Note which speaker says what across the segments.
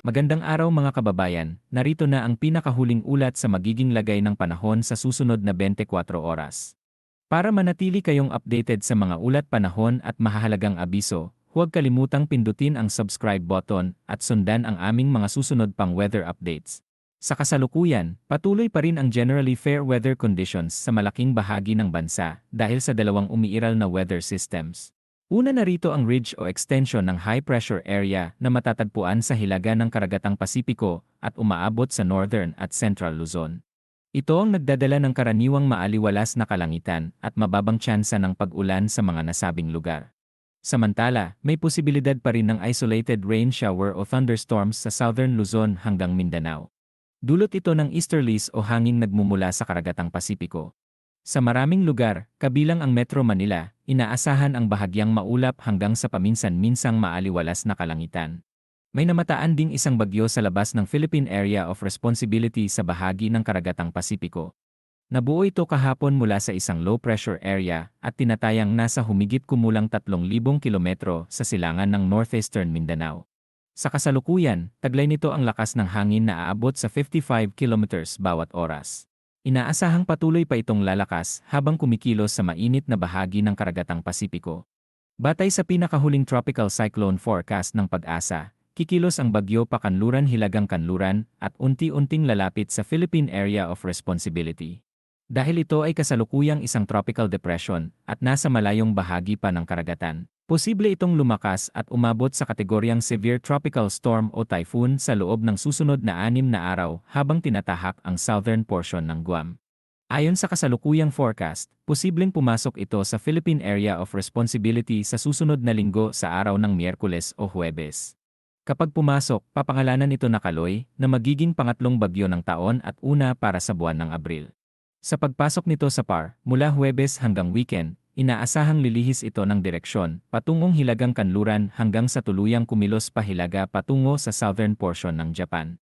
Speaker 1: Magandang araw mga kababayan, narito na ang pinakahuling ulat sa magiging lagay ng panahon sa susunod na 24 oras. Para manatili kayong updated sa mga ulat panahon at mahahalagang abiso, huwag kalimutang pindutin ang subscribe button at sundan ang aming mga susunod pang weather updates. Sa kasalukuyan, patuloy pa rin ang generally fair weather conditions sa malaking bahagi ng bansa dahil sa dalawang umiiral na weather systems. Una narito ang ridge o extension ng high-pressure area na matatagpuan sa hilaga ng Karagatang Pasipiko at umaabot sa northern at central Luzon. Ito ang nagdadala ng karaniwang maaliwalas na kalangitan at mababang tsansa ng pag-ulan sa mga nasabing lugar. Samantala, may posibilidad pa rin ng isolated rain shower o thunderstorms sa southern Luzon hanggang Mindanao. Dulot ito ng easterlies o hanging nagmumula sa Karagatang Pasipiko. Sa maraming lugar, kabilang ang Metro Manila, inaasahan ang bahagyang maulap hanggang sa paminsan-minsang maaliwalas na kalangitan. May namataan ding isang bagyo sa labas ng Philippine Area of Responsibility sa bahagi ng Karagatang Pasipiko. Nabuo ito kahapon mula sa isang low-pressure area at tinatayang nasa humigit kumulang 3,000 kilometro sa silangan ng northeastern Mindanao. Sa kasalukuyan, taglay nito ang lakas ng hangin na aabot sa 55 kilometers bawat oras. Inaasahang patuloy pa itong lalakas habang kumikilos sa mainit na bahagi ng Karagatang Pasipiko. Batay sa pinakahuling tropical cyclone forecast ng Pag-asa, kikilos ang bagyo pakanluran-hilagang kanluran at unti-unting lalapit sa Philippine Area of Responsibility. Dahil ito ay kasalukuyang isang tropical depression at nasa malayong bahagi pa ng karagatan, posible itong lumakas at umabot sa kategoryang severe tropical storm o typhoon sa loob ng susunod na 6 na araw habang tinatahak ang southern portion ng Guam. Ayon sa kasalukuyang forecast, posibleng pumasok ito sa Philippine Area of Responsibility sa susunod na linggo sa araw ng Miyerkules o Huwebes. Kapag pumasok, papangalanan ito na Kaloy na magiging pangatlong bagyo ng taon at una para sa buwan ng Abril. Sa pagpasok nito sa PAR, mula Huwebes hanggang weekend, inaasahang lilihis ito ng direksyon patungong hilagang kanluran hanggang sa tuluyang kumilos pa hilaga patungo sa southern portion ng Japan.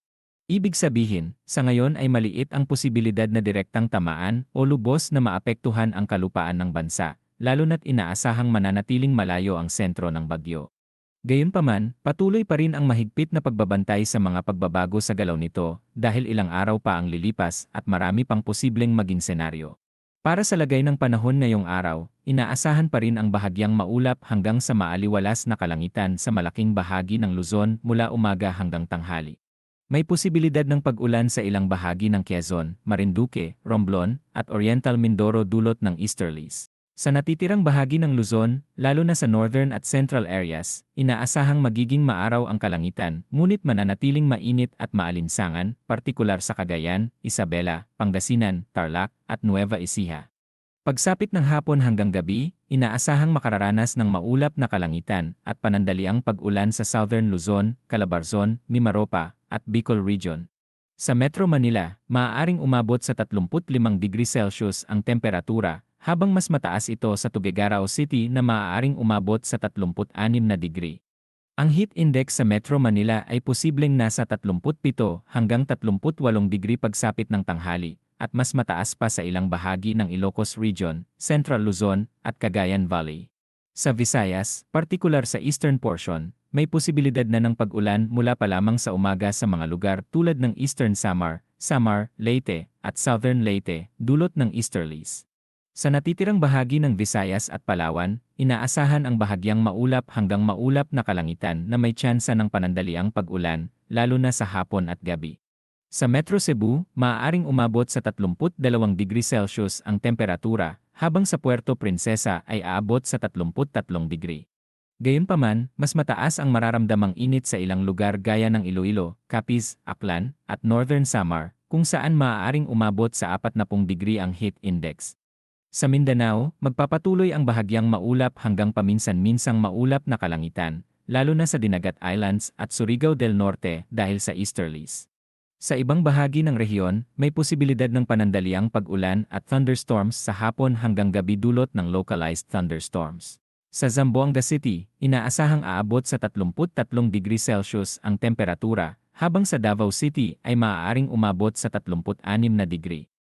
Speaker 1: Ibig sabihin, sa ngayon ay maliit ang posibilidad na direktang tamaan o lubos na maapektuhan ang kalupaan ng bansa, lalo na't inaasahang mananatiling malayo ang sentro ng bagyo. Gayunpaman, patuloy pa rin ang mahigpit na pagbabantay sa mga pagbabago sa galaw nito dahil ilang araw pa ang lilipas at marami pang posibleng maging senaryo. Para sa lagay ng panahon ngayong araw, inaasahan pa rin ang bahagyang maulap hanggang sa maaliwalas na kalangitan sa malaking bahagi ng Luzon mula umaga hanggang tanghali. May posibilidad ng pag-ulan sa ilang bahagi ng Quezon, Marinduque, Romblon, at Oriental Mindoro dulot ng easterlies. Sa natitirang bahagi ng Luzon, lalo na sa northern at central areas, inaasahang magiging maaraw ang kalangitan, ngunit mananatiling mainit at maalinsangan, partikular sa Cagayan, Isabela, Pangasinan, Tarlac, at Nueva Ecija. Pagsapit ng hapon hanggang gabi, inaasahang makararanas ng maulap na kalangitan at panandaliang pag-ulan sa southern Luzon, Calabarzon, Mimaropa, at Bicol Region. Sa Metro Manila, maaaring umabot sa 35 degrees Celsius ang temperatura, habang mas mataas ito sa Tuguegarao City na maaaring umabot sa 36 na degree. Ang heat index sa Metro Manila ay posibleng nasa 37 hanggang 38 degree pagsapit ng tanghali, at mas mataas pa sa ilang bahagi ng Ilocos Region, Central Luzon, at Cagayan Valley. Sa Visayas, partikular sa eastern portion, may posibilidad na ng pag-ulan mula pa lamang sa umaga sa mga lugar tulad ng Eastern Samar, Leyte, at Southern Leyte, dulot ng easterlies. Sa natitirang bahagi ng Visayas at Palawan, inaasahan ang bahagyang maulap hanggang maulap na kalangitan na may tsansa ng panandaliang pag-ulan, lalo na sa hapon at gabi. Sa Metro Cebu, maaaring umabot sa 32 degrees Celsius ang temperatura, habang sa Puerto Princesa ay aabot sa 33 degree. Gayunpaman, mas mataas ang mararamdamang init sa ilang lugar gaya ng Iloilo, Capiz, Aklan, at Northern Samar, kung saan maaaring umabot sa 40 degree ang heat index. Sa Mindanao, magpapatuloy ang bahagyang maulap hanggang paminsan-minsang maulap na kalangitan, lalo na sa Dinagat Islands at Surigao del Norte dahil sa easterlies. Sa ibang bahagi ng rehiyon, may posibilidad ng panandaliang pag-ulan at thunderstorms sa hapon hanggang gabi dulot ng localized thunderstorms. Sa Zamboanga City, inaasahang aabot sa 33 degrees Celsius ang temperatura, habang sa Davao City ay maaaring umabot sa 36 na degree.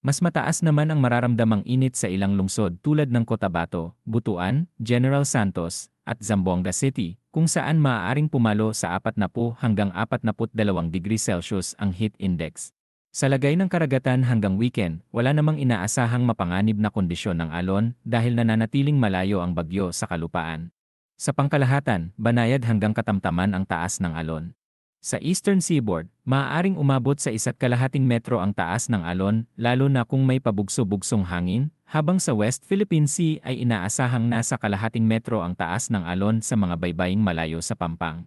Speaker 1: Mas mataas naman ang mararamdamang init sa ilang lungsod tulad ng Cotabato, Butuan, General Santos, at Zamboanga City, kung saan maaaring pumalo sa 40 hanggang 42 degrees Celsius ang heat index. Sa lagay ng karagatan hanggang weekend, wala namang inaasahang mapanganib na kondisyon ng alon dahil nananatiling malayo ang bagyo sa kalupaan. Sa pangkalahatan, banayad hanggang katamtaman ang taas ng alon. Sa Eastern Seaboard, maaaring umabot sa 1.5 metro ang taas ng alon lalo na kung may pabugso-bugsong hangin, habang sa West Philippine Sea ay inaasahang nasa 0.5 metro ang taas ng alon sa mga baybaying malayo sa Pampang.